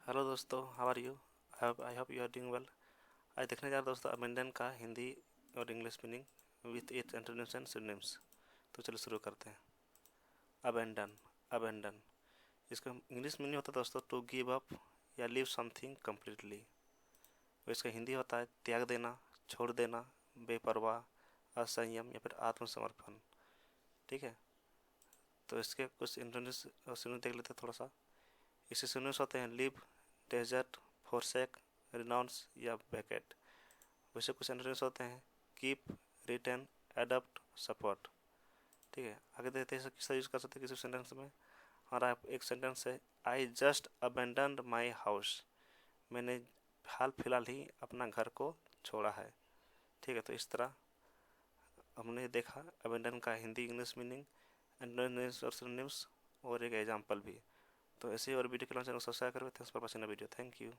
Hello दोस्तों, how are you? I hope you are doing well. आज देखने जा रहे हैं दोस्तों अबेंडन का हिंदी और English meaning with its antonyms and synonyms. तो चलो शुरू करते हैं। अबेंडन, अबेंडन इसका इंग्लिश मीनिंग होता है दोस्तों टू गिव अप या लीव समथिंग कम्प्लीटली। और इसका हिंदी होता है त्याग देना, छोड़ देना, बेपरवाह, असंयम या फिर आत्मसमर्पण। ठीक है, तो इसके कुछ इंटोनिम्स और सिनोनिम्स देख लेते हैं थोड़ा सा। इसके सिनोनिम्स होते हैं लिव, डेजर्ट, फोरसेक, रिनाउंस या बैकेट। वैसे कुछ एंटोनिम्स होते हैं कीप, रिटेन, एडप्ट, सपोर्ट। ठीक है, आगे देखते हैं किस यूज़ कर सकते हैं किसी सेंटेंस में। हमारा एक सेंटेंस है I just abandoned my house. मैंने हाल फिलहाल ही अपना घर को छोड़ा है। ठीक है, तो इस तरह हमने देखा अबेंडन का हिंदी इंग्लिश मीनिंग, एंटोनिम्स और सिनोनिम्स और एक एग्जाम्पल भी। तो ऐसे ही और वीडियो के लिए चैनल सब्सक्राइब करें। Thanks for watching the video. Thank you.